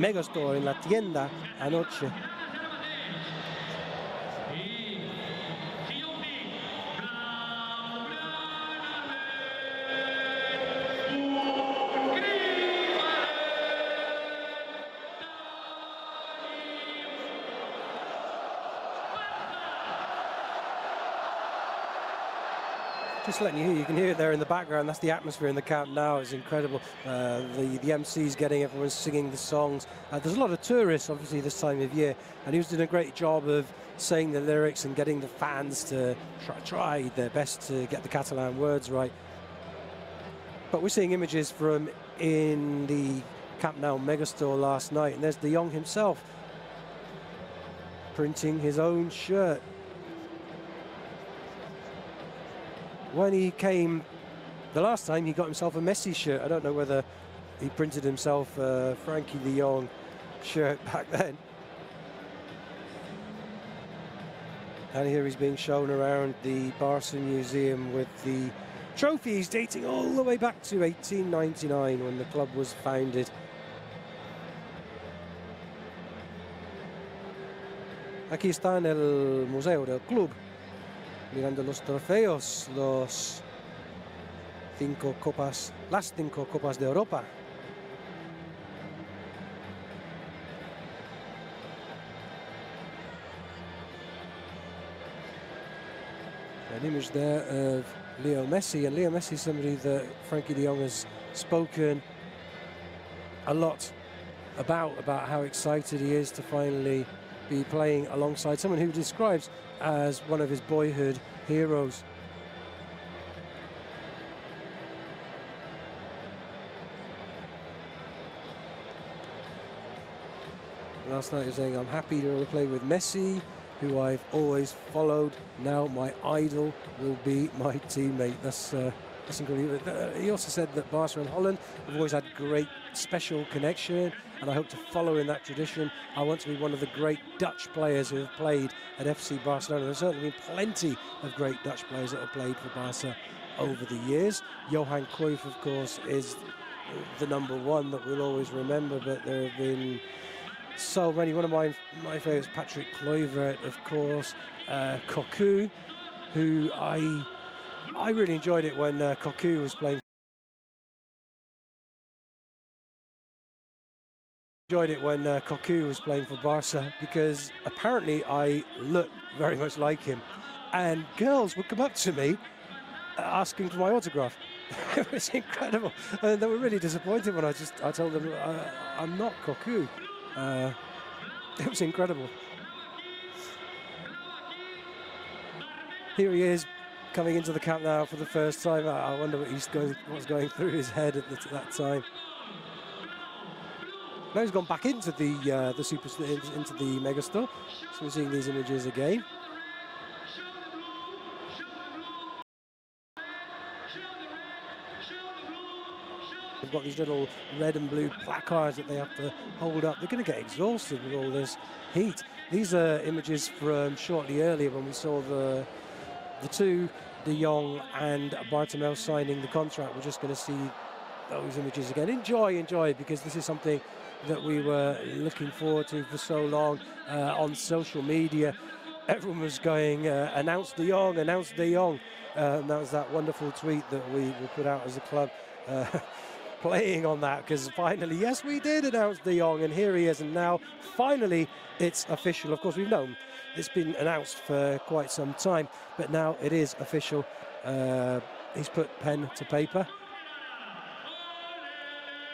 Megastore en la tienda anoche. Just letting you hear, you can hear it there in the background. That's the atmosphere in the Camp Nou. It's incredible. The MC's getting everyone singing the songs. There's a lot of tourists, obviously, this time of year, and he was doing a great job of saying the lyrics and getting the fans to try their best to get the Catalan words right. But we're seeing images from in the Camp Nou megastore last night, and there's Jong himself printing his own shirt. When he came the last time, he got himself a Messi shirt. I don't know whether he printed himself a Frankie de Jong shirt back then. And here he's being shown around the Barca Museum with the trophies dating all the way back to 1899 when the club was founded. Aquí está en el museo del club, mirando los trofeos, las 5 copas de Europa. An image there of Leo Messi, and Leo Messi is somebody that Frankie de Jong has spoken a lot about how excited he is to finally be playing alongside someone who he describes as one of his boyhood heroes. Last night he was saying, I'm happy to play with Messi, who I've always followed. Now my idol will be my teammate. That's incredible. He also said that Barca and Holland have always had great special connection, and I hope to follow in that tradition. I want to be one of the great Dutch players who have played at FC Barcelona. There's certainly been plenty of great Dutch players that have played for Barca over the years. Johan Cruyff, of course, is the #1 that we'll always remember, but there have been so many. One of my favourites, Patrick Kluivert, of course, Cocu, who I really enjoyed it when Cocu was playing. Cocu was playing for Barca, because apparently I look very much like him, and girls would come up to me asking for my autograph. It was incredible, and they were really disappointed when I told them I'm not Cocu. It was incredible. Here he is coming into the Camp Nou for the first time. I wonder what's going through his head at that time. Now he's gone back into the into the megastore, so we're seeing these images again. They've got these little red and blue placards that they have to hold up. They're going to get exhausted with all this heat. These are images from shortly earlier when we saw the two, De Jong and Bartomeu, signing the contract. We're just going to see those images again. Enjoy, because this is something that we were looking forward to for so long. On social media, everyone was going, announce De Jong, announce De Jong. And that was that wonderful tweet that we put out as a club. Playing on that, because finally, yes, we did announce De Jong, and here he is, and now finally it's official. Of course, we've known it's been announced for quite some time, but now it is official. He's put pen to paper.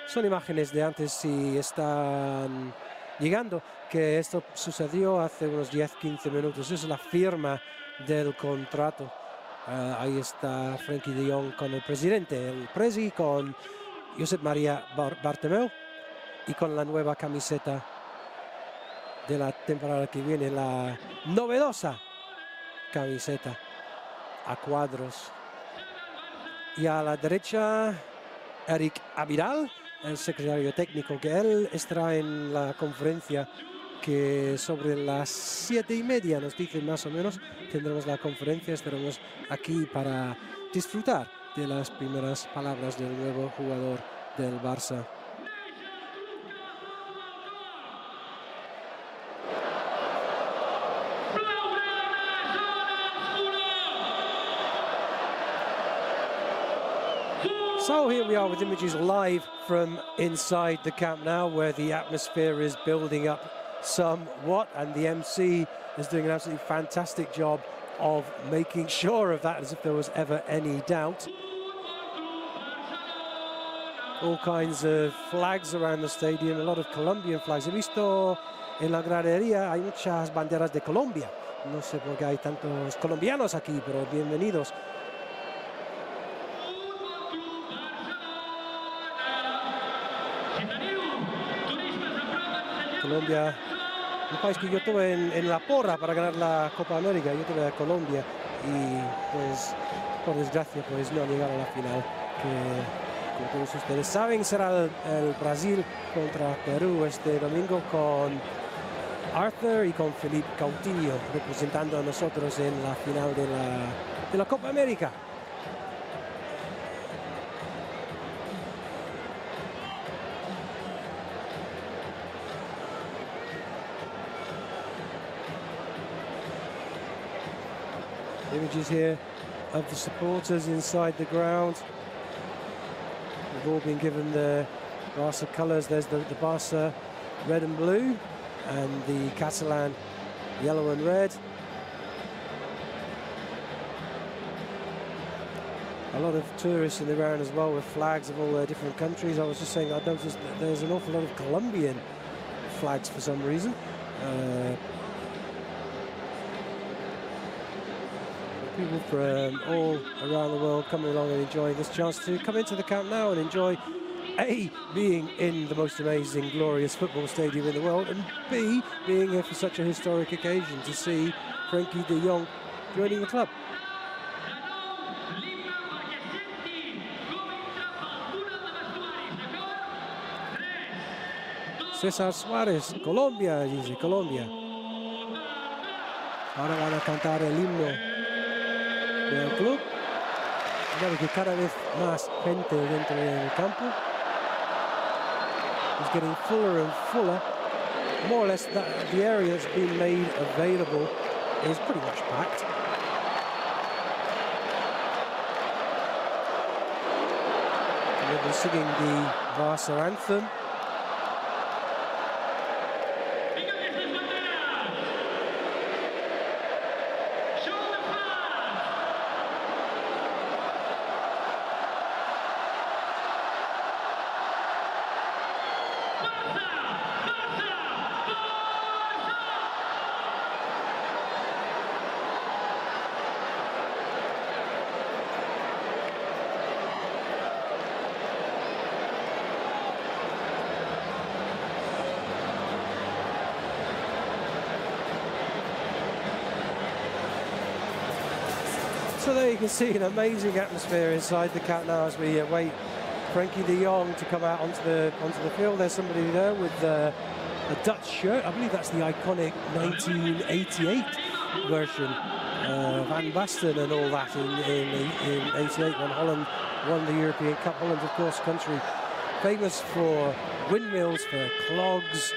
Son imágenes de antes si están llegando, que esto sucedió hace unos 10-15 minutos. Es la firma del contrato. Ahí está Frankie de Jong con el presidente, el presi, con Josep María Bartomeu, y con la nueva camiseta de la temporada que viene, la novedosa camiseta a cuadros. Y a la derecha, Eric Abidal, el secretario técnico, que él estará en la conferencia que sobre las 7:30 nos dicen más o menos. Tendremos la conferencia, estaremos aquí para disfrutar de las primeras palabras del nuevo jugador del Barça. So here we are with images live from inside the Camp Nou, where the atmosphere is building up somewhat, and the MC is doing an absolutely fantastic job of making sure of that, as if there was ever any doubt. All kinds of flags around the stadium, a lot of Colombian flags. He visto en la gradería hay muchas banderas de Colombia. No sé por qué hay tantos colombianos aquí, pero bienvenidos. Colombia, un país que yo tuve en la porra para ganar la Copa América. Yo tuve a Colombia y pues por desgracia pues no llegaron a la final, que como todos ustedes saben será el Brasil contra Perú este domingo, con Arthur y con Felipe Coutinho representando a nosotros en la final de la Copa América. Images here of the supporters inside the ground. They've all been given the Barca colours. There's the Barca red and blue, and the Catalan yellow and red. A lot of tourists in the ground as well, with flags of all their different countries. I was just saying, I noticed that there's an awful lot of Colombian flags for some reason. People from all around the world coming along and enjoying this chance to come into the Camp Nou and enjoy, A, being in the most amazing, glorious football stadium in the world, and B, being here for such a historic occasion to see Frenkie de Jong joining the club. César Suárez, Colombia, dice Colombia. Ahora van a cantar el himno del club. Claro que cada vez más gente dentro del campo. It's getting fuller and fuller. More or less the area that's been made available is pretty much packed. And they'll be singing the Barca anthem. So there you can see an amazing atmosphere inside the Camp Nou as we await Frenkie de Jong to come out onto the field. There's somebody there with a Dutch shirt. I believe that's the iconic 1988 version. Van Basten and all that in 88 when Holland won the European Cup. Holland, of course, country famous for windmills, for clogs,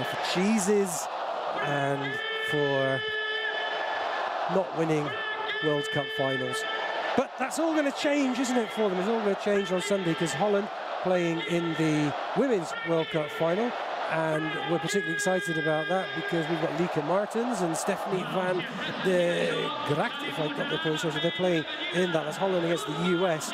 for cheeses, and for not winning World Cup finals. But that's all going to change, isn't it, for them? It's all going to change on Sunday, because Holland playing in the Women's World Cup final, and we're particularly excited about that because we've got Lieke Martens and Stephanie van de Gracht, if I got the pronunciation. They're playing in that. That's Holland against the US.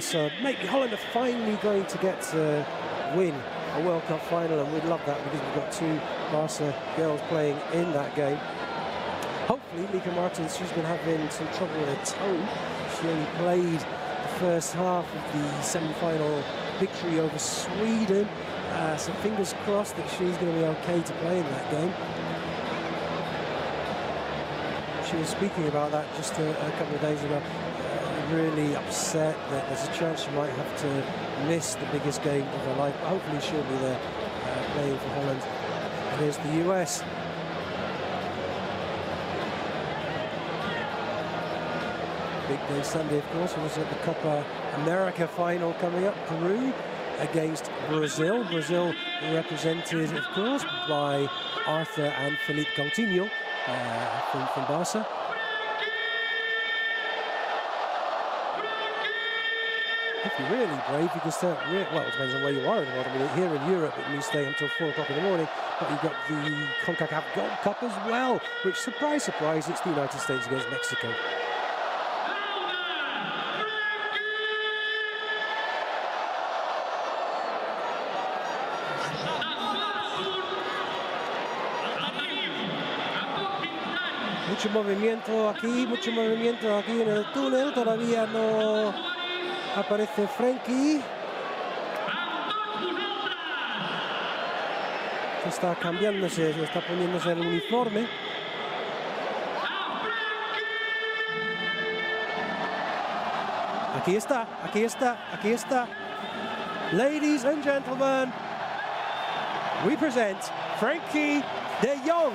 So maybe Holland are finally going to get to win a World Cup final, and we'd love that because we've got two Barca girls playing in that game. Hopefully, Lieke Martens, she's been having some trouble with her toe. She only played the first half of the semi-final victory over Sweden. So fingers crossed that she's going to be okay to play in that game. She was speaking about that just a couple of days ago. Really upset that there's a chance she might have to miss the biggest game of her life. But hopefully she'll be there playing for Holland. And here's the US. Big day Sunday, of course. We're also at the Copa America final coming up. Peru against Brazil. Brazil represented, of course, by Arthur and Felipe Coutinho from Barca. if you're really brave, you can stay up, well, it depends on where you are in the world. I mean, here in Europe, it means staying until 4 o'clock in the morning, but you've got the CONCACAF Gold Cup as well, which, surprise, surprise, it's the United States against Mexico. Mucho movimiento aquí en el túnel, todavía no aparece Frenkie. Está cambiándose, está poniéndose el uniforme. Aquí está. Ladies and gentlemen, we present Frenkie de Jong.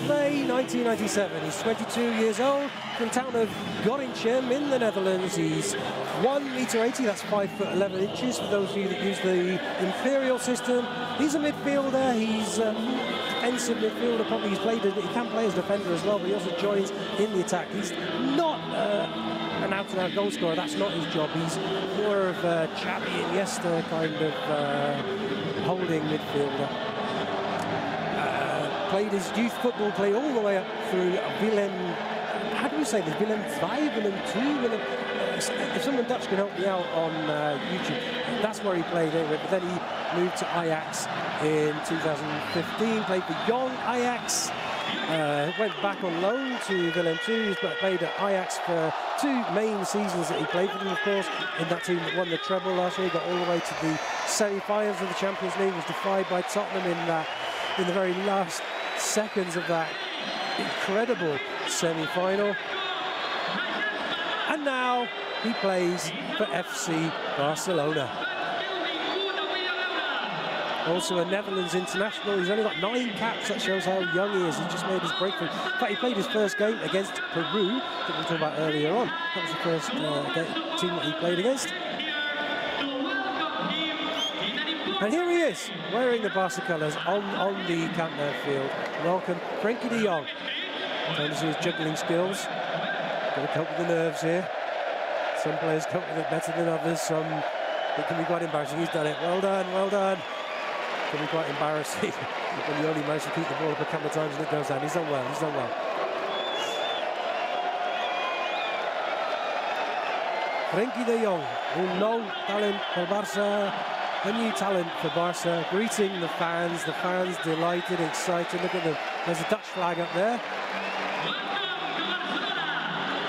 May 1997. He's 22 years old, from town of Gorinchem in the Netherlands. He's 1 metre 80, that's 5 foot 11 inches for those of you that use the Imperial system. He's a midfielder, he's a defensive midfielder, probably he can play as defender as well, but he also joins in the attack. He's not an out-and-out goal scorer, that's not his job. He's more of a Xavi Iniesta kind of holding midfielder. Played his youth football, played all the way up through Willem. How do you say this? Willem 5, Willem 2, Willem. If someone Dutch can help me out on YouTube, that's where he played anyway. But then he moved to Ajax in 2015. Played for Jong, Ajax. Went back on loan to Willem 2. He's played at Ajax for 2 main seasons that he played for them, of course, in that team that won the treble last year. He got all the way to the semi-finals of the Champions League. Was defied by Tottenham in the very last seconds of that incredible semi-final. And now he plays for FC Barcelona. Also a Netherlands international. He's only got 9 caps. That shows how young he is. He just made his breakthrough. In fact, he played his first game against Peru that we talked about earlier on. That was the first team that he played against. And here he is, wearing the Barca colours on the Camp Nou field. Welcome, Frenkie de Jong. Trying to see his juggling skills. Got to cope with the nerves here. Some players cope with it better than others. Some, it can be quite embarrassing. He's done it. Well done, well done. It can be quite embarrassing when you only manage to keep the ball up a couple of times and it goes down. He's done well, he's done well. Frenkie de Jong, un nou talent for Barca. A new talent for Barca, greeting the fans delighted, excited. Look at them, there's a Dutch flag up there.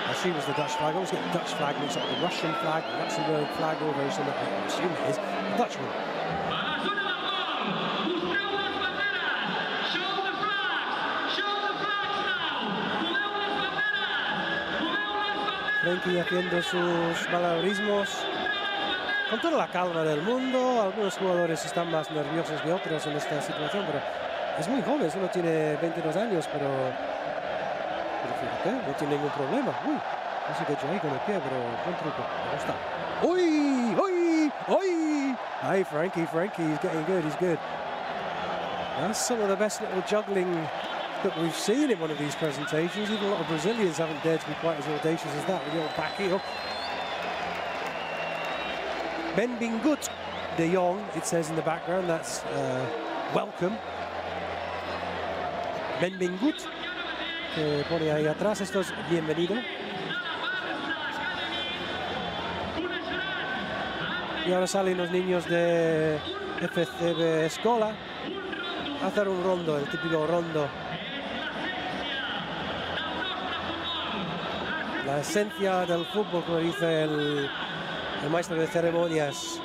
I assume it's the Dutch flag. I always get the Dutch flag mixed up with the Russian flag, the Luxembourg flag, or very similar. I assume it is the Dutch one. Frenkie haciendo sus malabarismos. Con toda la calma del mundo, algunos jugadores están más nerviosos que otros en esta situación, pero es muy joven, solo tiene 22 años, pero fíjate, no tiene ningún problema. Uy, no sé qué he hecho ahí con el pie, pero buen truco, me gusta. Uy, uy, uy. Hey, Frenkie, he's getting good, he's good. That's some of the best little juggling that we've seen in one of these presentations. Even a lot of Brazilians haven't dared to be quite as audacious as that with the old back heel. Benvingut de Jong, it says in the background, that's welcome. Benvingut, que pone ahí atrás, esto es bienvenido. Y ahora salen los niños de FCB Escola a hacer un rondo, el típico rondo. la esencia del fútbol, como dice el maestro de ceremonias,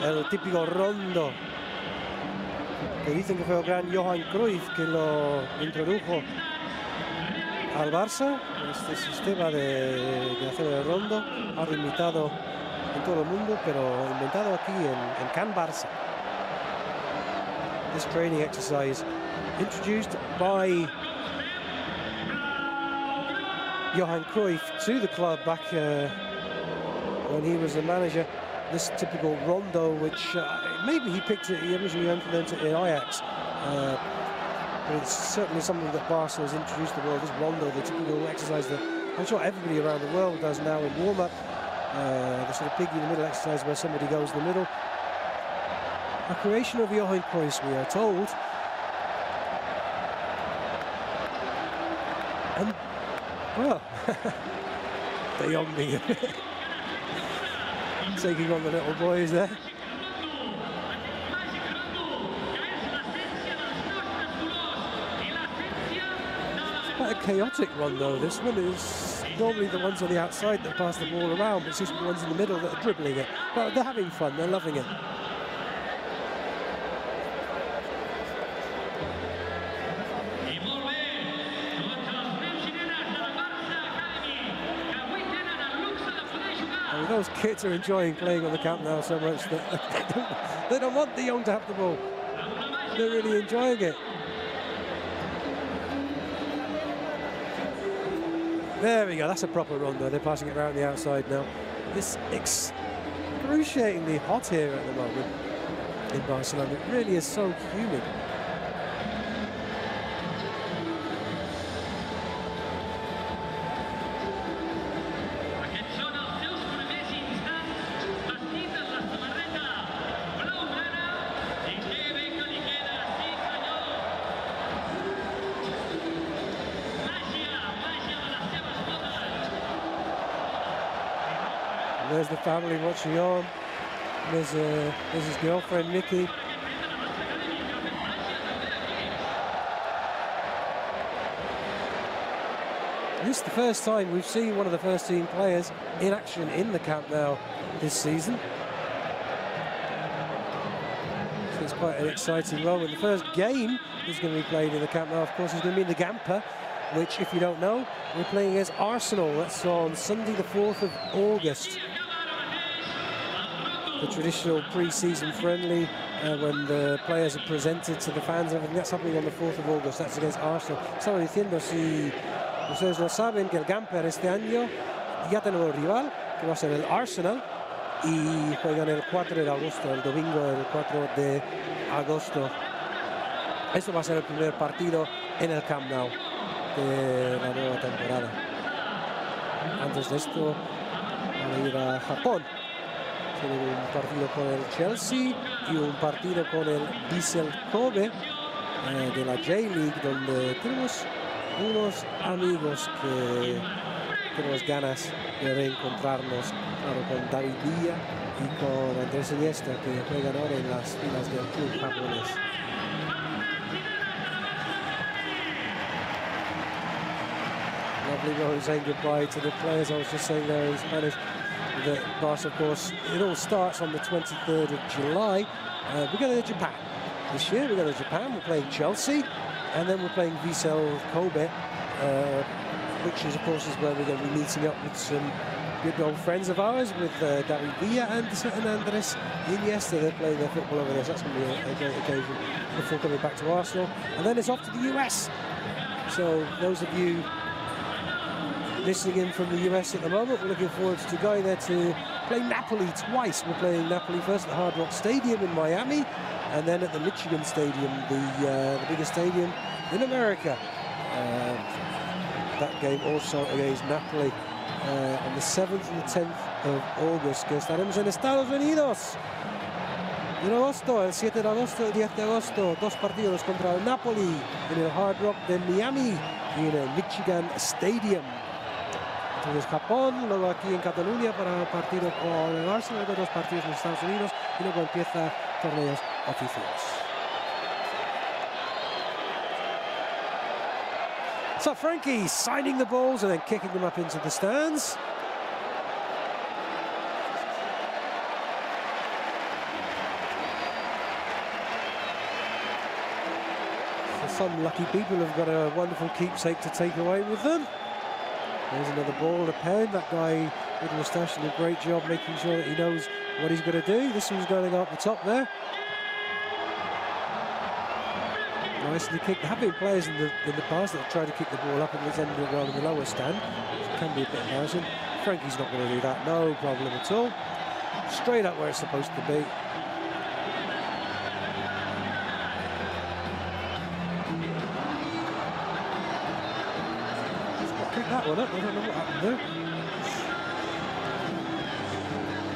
el típico rondo, que dicen que fue el gran Johan Cruyff que lo introdujo al Barça, este sistema de hacer el rondo, ahora imitado en todo el mundo, pero inventado aquí en Can Barça. This training exercise introduced by Johan Cruyff to the club back when he was a manager. This typical rondo, which maybe he originally implemented it in Ajax, but it's certainly something that Barca has introduced to the world. This rondo, the typical exercise that I'm sure everybody around the world does now in warm-up, the sort of piggy in the middle exercise where somebody goes in the middle. A creation of Johan Cruyff, we are told. And, well, the young being taking on the little boys there. It's quite a chaotic run though. This one is normally the ones on the outside that pass the ball around, but it seems to be the ones in the middle that are dribbling it. But they're having fun, they're loving it. Those kids are enjoying playing on the Camp Nou so much that they don't want the young to have the ball. They're really enjoying it. There we go, that's a proper rondo. They're passing it around the outside now. It's excruciatingly hot here at the moment in Barcelona. It really is so humid. There's the family watching on. There's his girlfriend, Nikki. This is the first time we've seen one of the first team players in action in the Camp Nou this season. So it's quite an exciting moment. The first game is going to be played in the Camp Nou, of course, is going to be in the Gamper, which, if you don't know, we're playing against Arsenal. That's on Sunday the 4th of August. The traditional pre-season friendly when the players are presented to the fans. Everything that's happening on the 4th of August. That's against Arsenal. Estaba diciendo, si ustedes no saben, que el Gamper este año ya tenemos rival, que va a ser el Arsenal, y juegan el 4 de agosto, el domingo el 4 de agosto. Esto va a ser el primer partido en el Camp Nou de la nueva temporada. Antes de esto van a ir a Japón. Tienen un partido con el Chelsea y un partido con el Vissel Kobe de la J-League, donde tenemos unos amigos que tenemos ganas de reencontrarnos, claro, con David Villa y con Andrés Iniesta, que juegan ahora en las filas del club japonés. Lovely moment saying goodbye to the players. I was just saying there in Spanish that Barca, of course, it all starts on the 23rd of July. We're going to Japan this year. We're going to Japan. We're playing Chelsea, and then we're playing Vissel Kobe, which is, of course, is where we're going to be meeting up with some good old friends of ours, with David Villa and Andrés Iniesta. They're playing their football over there, so that's going to be a great occasion before coming back to Arsenal. And then it's off to the US. So those of you listening in from the US at the moment, we're looking forward to going there to play Napoli twice. We're playing Napoli first at the Hard Rock Stadium in Miami, and then at the Michigan Stadium, the biggest stadium in America. That game also against Napoli on the 7th and the 10th of August, que estaremos en Estados Unidos. En agosto, el 7 de agosto, el 10 de agosto, dos partidos contra el Napoli en el Hard Rock de Miami y en el Michigan Stadium. Entonces Japón, luego aquí en Cataluña para el partido con el Arsenal, luego dos partidos en Estados Unidos y luego empieza torneos oficiales. So Frankie signing the balls and then kicking them up into the stands. So some lucky people have got a wonderful keepsake to take away with them. There's another ball, a pen. That guy with the moustache did a great job making sure that he knows what he's going to do. This one's going up the top there. Nicely kicked. There have been players in the past that have tried to kick the ball up and it's ended up going in the lower stand. It can be a bit embarrassing. Frankie's not going to do that, no problem at all. Straight up where it's supposed to be. Pick that one up, I don't know what happened there.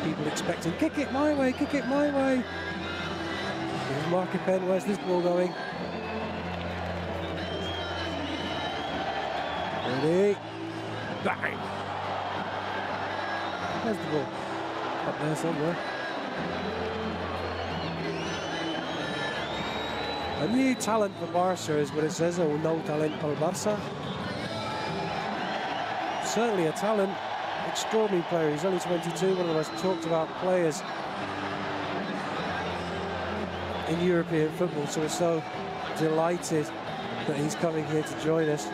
People expecting, kick it my way, kick it my way. There's Marky Pen, where's this ball going? Ready? Bang! There's the ball. Up there somewhere. A new talent for Barca is what it says, or no talent for Barca. Certainly a talent, extraordinary player. He's only 22, one of the most talked about players in European football, so we're so delighted that he's coming here to join us.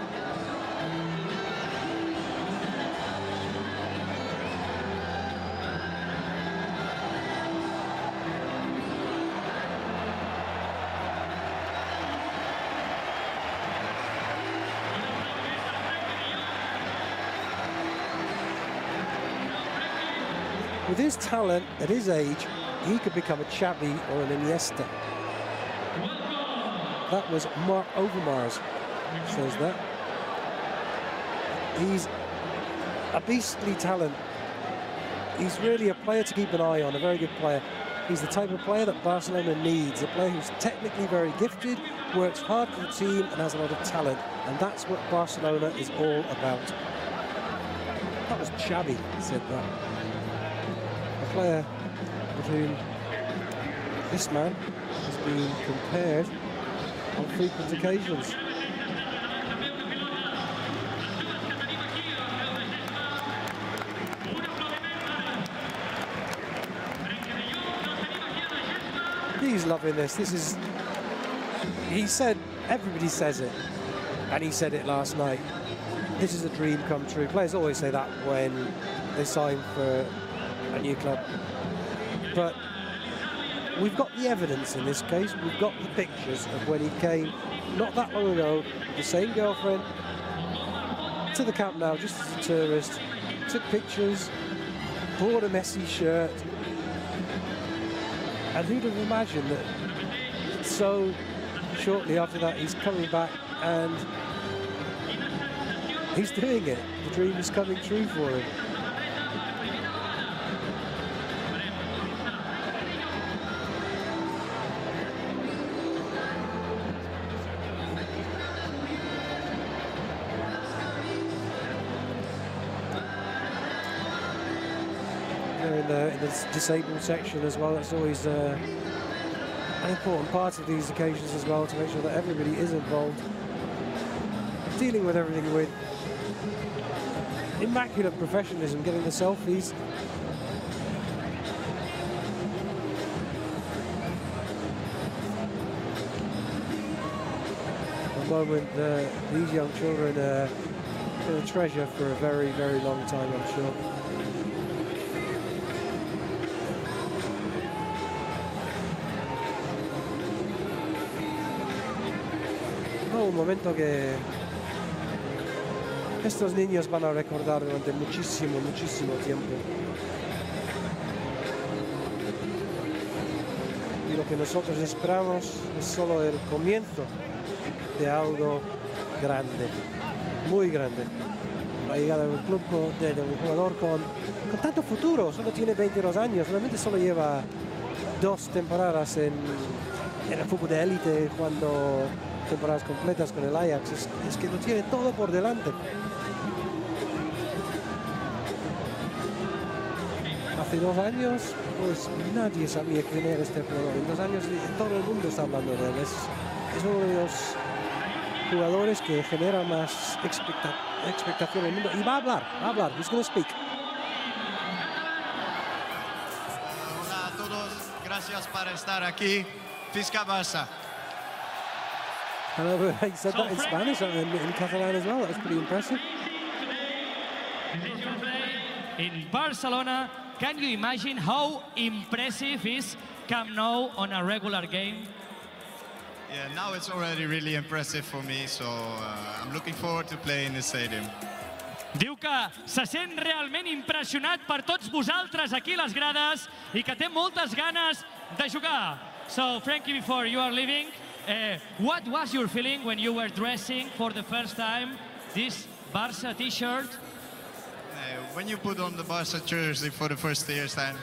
With his talent, at his age, he could become a Xavi or an Iniesta. That was Mark Overmars, says that. He's a beastly talent. He's really a player to keep an eye on, a very good player. He's the type of player that Barcelona needs, a player who's technically very gifted, works hard for the team and has a lot of talent. And that's what Barcelona is all about. That was Xavi, said that. A player with whom this man has been compared on frequent occasions. He's loving this. This is, he said, everybody says it, and he said it last night. This is a dream come true. Players always say that when they sign for a new club. But we've got the evidence in this case. We've got the pictures of when he came not that long ago, the same girlfriend, to the Camp Nou just as a tourist, took pictures, bought a Messi shirt. And who'd have imagined that so shortly after that he's coming back and he's doing it. The dream is coming true for him. In the disabled section as well. That's always an important part of these occasions as well, to make sure that everybody is involved, dealing with everything with immaculate professionalism, getting the selfies. A moment these young children are going to treasure for a very, very long time, I'm sure. Un momento que estos niños van a recordar durante muchísimo, muchísimo tiempo. Y lo que nosotros esperamos es solo el comienzo de algo grande, muy grande. La llegada de un club, de un jugador con tanto futuro. Solo tiene 22 años, realmente solo lleva 2 temporadas en el fútbol de élite, cuando temporadas completas con el Ajax. Es que lo tiene todo por delante. Hace 2 años, pues nadie sabía quién era este jugador. En 2 años todo el mundo está hablando de él. Es uno de los jugadores que generan más expectación en el mundo. Y va a hablar, he's going to speak. Hola a todos, gracias por estar aquí. Fisca Barça. Hello, he said that in Spanish and in Catalan as well. That was pretty impressive. In Barcelona, can you imagine how impressive is Camp Nou on a regular game? Yeah, now it's already really impressive for me, so I'm looking forward to playing in the stadium. Diu que se sent realment impressionat per tots vosaltres aquí a les grades i que té moltes ganes de jugar. So, Frankie, before you are leaving, what was your feeling when you were dressing for the first time this Barça t-shirt? When you put on the Barça jersey for the first time,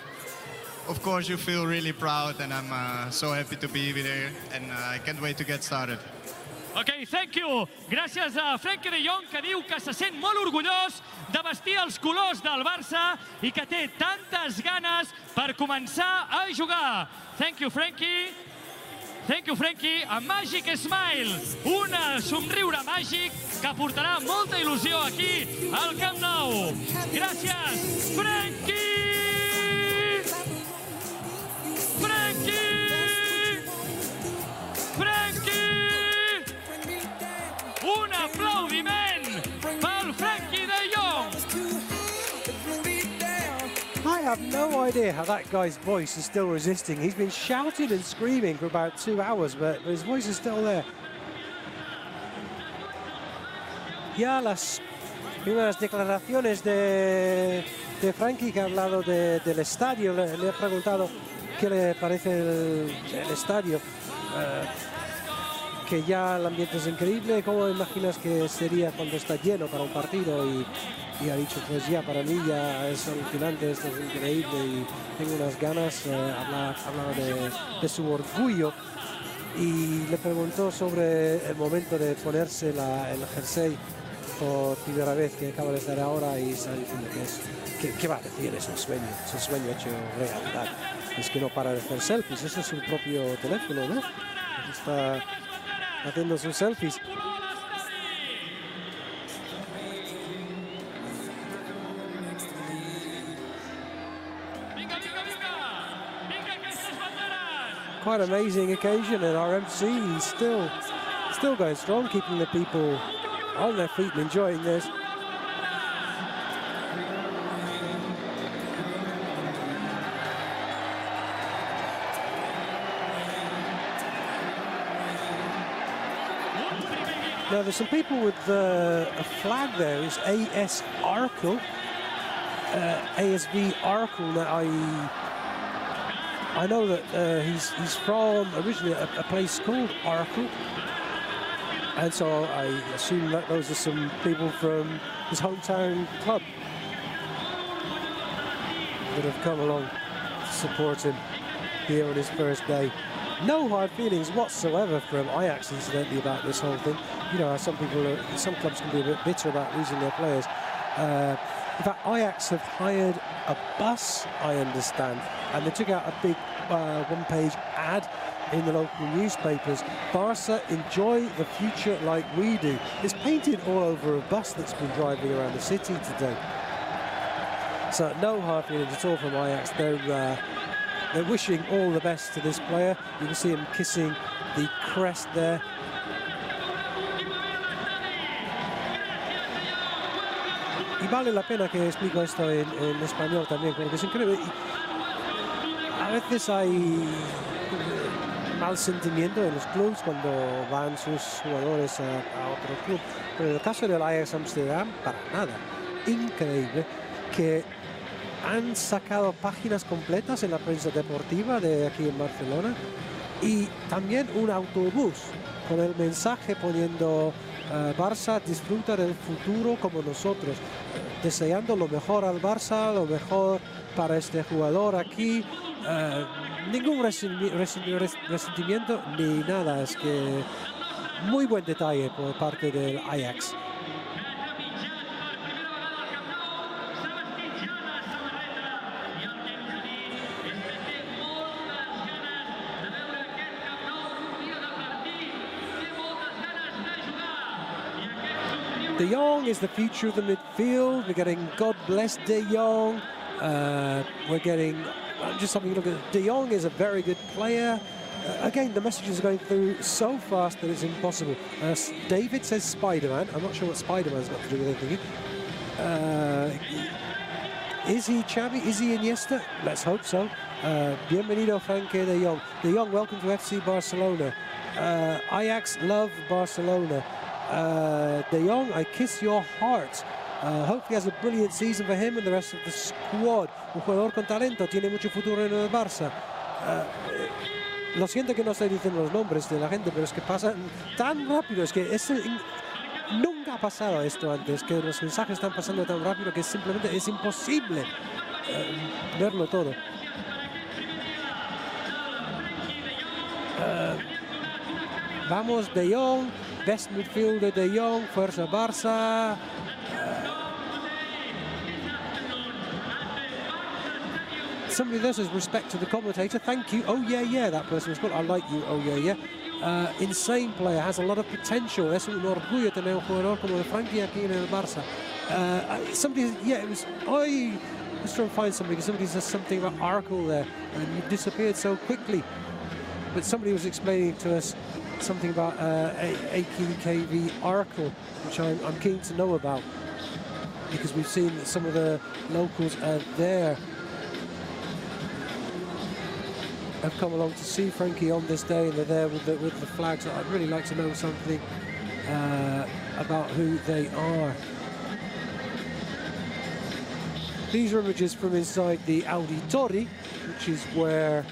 of course you feel really proud, and I'm so happy to be here, and I can't wait to get started. Ok, thank you. Gràcies a Frankie de Jong, que diu que se sent molt orgullós de vestir els colors del Barça i que té tantes ganes per començar a jugar. Thank you, Frankie. Thank you, Frankie. A Magic Smile, un somriure màgic que portarà molta il·lusió aquí al Camp Nou. Gràcies, Frankie! Frankie! Frankie! Un aplaudiment pel Frankie de Jong! I have no idea how that guy's voice is still resisting. He's been shouting and screaming for about 2 hours, but his voice is still there. Ya las primeras declaraciones de Frankie, que ha hablado del estadio, le he preguntado qué le parece el estadio, que ya el ambiente es increíble. ¿Cómo imaginas que sería cuando está lleno para un partido? Y ha dicho, pues ya para mí ya es alucinante, esto es increíble y tengo unas ganas. Hablaba de su orgullo y le preguntó sobre el momento de ponerse el jersey por primera vez, que acaba de estar ahora, y está diciendo que va a decir, es un sueño hecho realidad. Es que no para de hacer selfies, ese es su propio teléfono, ¿no? Está haciendo sus selfies. Quite an amazing occasion, and our MC is still going strong, keeping the people on their feet and enjoying this. Now there's some people with a flag there. It's AS Arkle, ASV Arkle. Now I know that he's from originally a place called Arkle, and so I assume that those are some people from his hometown club that have come along to support him here on his first day. No hard feelings whatsoever from Ajax, incidentally, about this whole thing. You know, some clubs can be a bit bitter about losing their players. In fact, Ajax have hired a bus, I understand, and they took out a big one-page ad in the local newspapers. Barca, enjoy the future like we do. It's painted all over a bus that's been driving around the city today. So no hard feelings at all from Ajax. They're wishing all the best to this player. You can see him kissing the crest there. Y vale la pena que explico esto en español también, porque es increíble. A veces hay mal sentimiento en los clubes cuando van sus jugadores a otro club. Pero en el caso del Ajax Amsterdam, para nada. Increíble que han sacado páginas completas en la prensa deportiva de aquí en Barcelona, y también un autobús con el mensaje poniendo Barça disfruta del futuro como nosotros, deseando lo mejor al Barça, lo mejor para este jugador aquí. Ningún resentimiento ni nada, es que muy buen detalle por parte del Ajax. De Jong is the future of the midfield. We're getting God bless De Jong. We're getting, I'm just having a look at, De Jong is a very good player. Again, the messages are going through so fast that it's impossible. David says Spider-Man. I'm not sure what Spider-Man's got to do with anything. Is he Xavi? Is he Iniesta? Let's hope so. Bienvenido, Frankie De Jong. De Jong, welcome to FC Barcelona. Ajax, love Barcelona. De Jong, I kiss your heart. Hopefully he has a brilliant season for him and the rest of the squad. Un jugador con talento, tiene mucho futuro en el Barça. Lo siento que no estoy diciendo los nombres de la gente, pero es que pasan tan rápido. Es que nunca ha pasado esto antes, que los mensajes están pasando tan rápido que simplemente es imposible verlo todo. Vamos, De Jong, best midfielder De Jong, fuerza Barça. Somebody there says respect to the commentator. Thank you. Oh yeah, that person was good. I like you. Oh yeah. Insane player, has a lot of potential. Es un orgullo tener un jugador como de Frankie aquí en el Barça. Somebody, yeah, it was. I was trying to find somebody because somebody says something about Arkle there, and you disappeared so quickly. But somebody was explaining to us something about AKV Arkle, which I'm keen to know about because we've seen that some of the locals are there. Have come along to see Frankie on this day, and they're there with the flags. I'd really like to know something about who they are. These are images from inside the auditori, which is where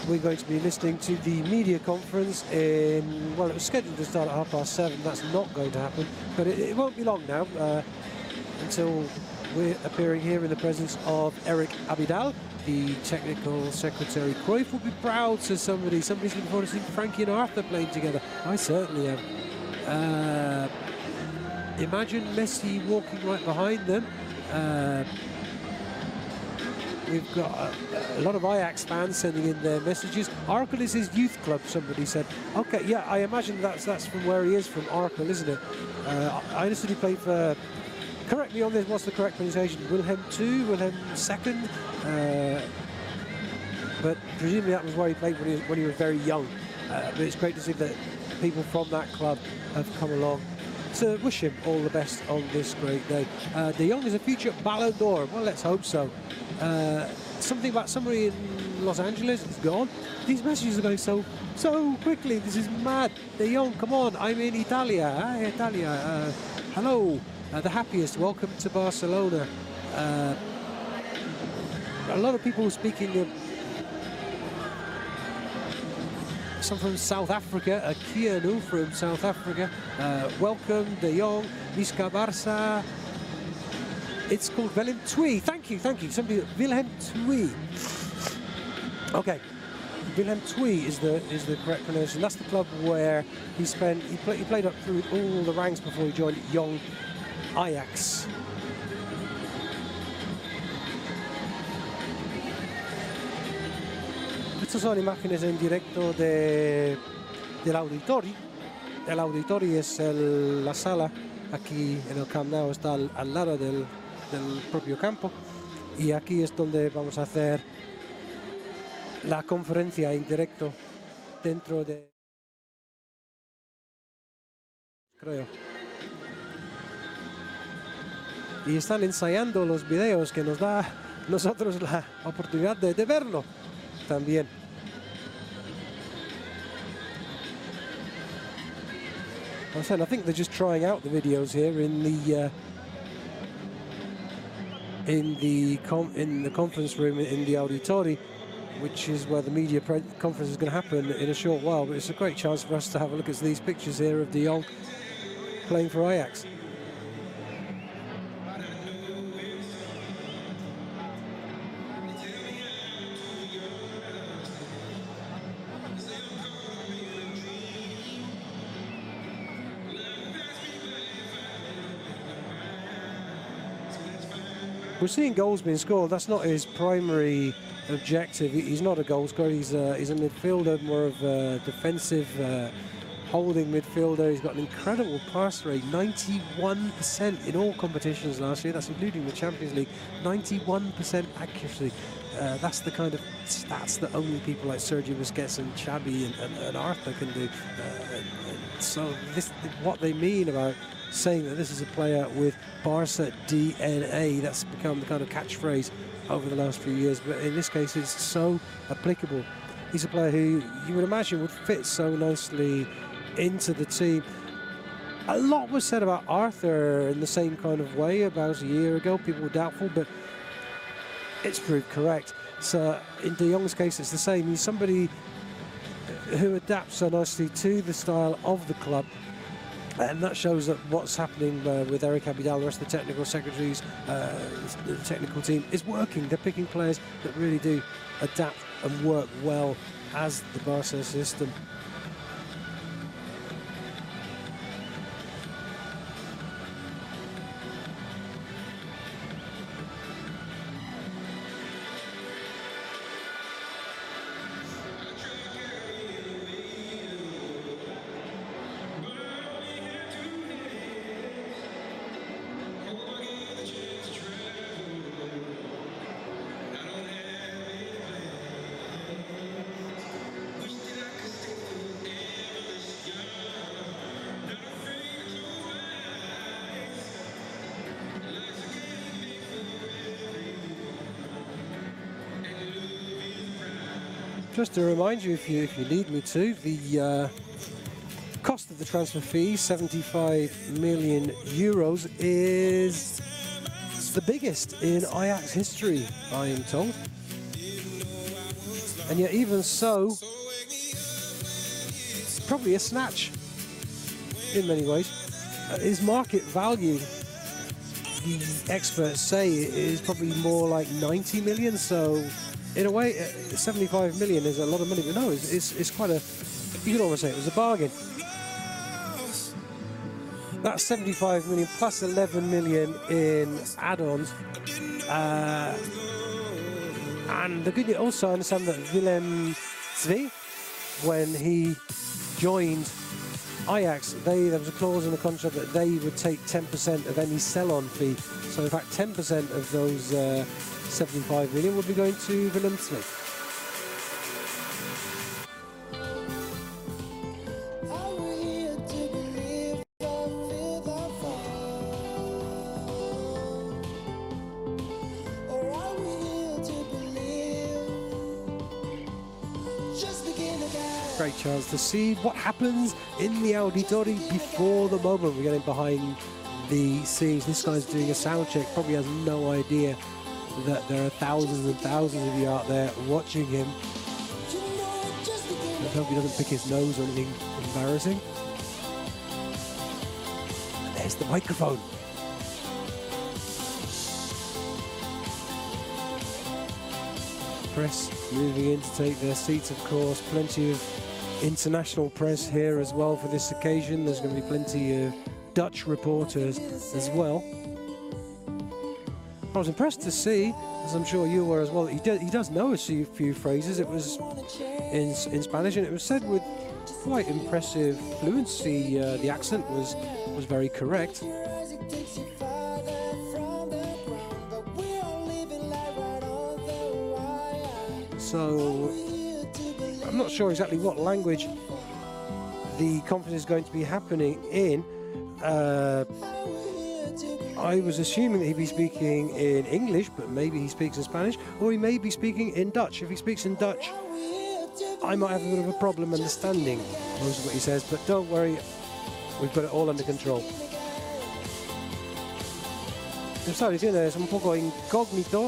we're going to be listening to the media conference in, well, it was scheduled to start at 7:30. That's not going to happen, but it won't be long now until we're appearing here in the presence of Eric Abidal, the technical secretary. Cruyff will be proud, says somebody. Somebody's looking forward to seeing Frankie and Arthur playing together. I certainly am. Imagine Messi walking right behind them. We've got a lot of Ajax fans sending in their messages. Arkle is his youth club, somebody said. Okay, yeah, I imagine that's from where he is, from Arkle, isn't it? I understood he played for, correct me on this, what's the correct pronunciation? Wilhelm II, Wilhelm II? But presumably that was where he played when he was very young. But it's great to see that people from that club have come along to wish him all the best on this great day. De Jong is a future Ballon d'Or. Well, let's hope so. Something about somebody in Los Angeles is gone. These messages are going so quickly. This is mad. De Jong, come on. I'm in Italia. Hi, Italia. Hello. The happiest. Welcome to Barcelona. A lot of people speaking of some from South Africa, Keanu from South Africa. Welcome, De Jong, Miska Barça. It's called Willem II. Thank you. Somebody, Willem II. Okay, Willem II is the correct pronunciation. That's the club where he played up through all the ranks before he joined Young Ajax. Estas son imágenes en directo del Auditori. El Auditori es la sala aquí en el Camp Nou, está al lado del propio campo, y aquí es donde vamos a hacer la conferencia en directo dentro de, creo. Y están ensayando los videos que nos da nosotros la oportunidad de verlo también. I think they're just trying out the videos here in the conference room in the auditori, which is where the media conference is going to happen in a short while. But it's a great chance for us to have a look at these pictures here of De Jong playing for Ajax. We're seeing goals being scored. That's not his primary objective. He's not a goal scorer. He's a midfielder, more of a defensive holding midfielder. He's got an incredible pass rate, 91% in all competitions last year. That's including the Champions League, 91% accuracy. That's the kind of stats that only people like Sergio Busquets and Xavi and Arthur can do. So this, what they mean about saying that this is a player with Barca DNA, that's become the kind of catchphrase over the last few years, but in this case it's so applicable. He's a player who you would imagine would fit so nicely into the team. A lot was said about Arthur in the same kind of way about a year ago. People were doubtful, but it's proved correct. So in De Jong's case it's the same. He's somebody who adapts so nicely to the style of the club, and that shows that what's happening with Eric Abidal, the rest of the technical secretaries, the technical team is working. They're picking players that really do adapt and work well as the Barca system. Just to remind you, if you need me to, the cost of the transfer fee, 75 million euros, is the biggest in Ajax history, I am told. And yet even so, it's probably a snatch in many ways. His market value, the experts say, is probably more like 90 million, so in a way, 75 million is a lot of money, but no, it's quite a, you could almost say it was a bargain. That's 75 million plus 11 million in add-ons. And the good news also, I understand that Willem II, when he joined Ajax, there was a clause in the contract that they would take 10% of any sell-on fee. So in fact, 10% of those 75 million will be going to Willem II. Great chance to see what happens in the Auditori before the moment. We're getting behind the scenes. This guy's doing a sound check, probably has no idea that there are thousands and thousands of you out there watching him. I hope he doesn't pick his nose or anything embarrassing. And there's the microphone. Press moving in to take their seats, of course. Plenty of international press here as well for this occasion. There's going to be plenty of Dutch reporters as well. I was impressed to see, as I'm sure you were as well, he does know a few phrases. It was in Spanish, and it was said with quite impressive fluency. The accent was very correct. So I'm not sure exactly what language the conference is going to be happening in. I was assuming that he'd be speaking in English, but maybe he speaks in Spanish, or he may be speaking in Dutch. If he speaks in Dutch, I might have a bit of a problem understanding most of what he says, but don't worry, we've got it all under control. Estaba diciendo, es un poco incógnito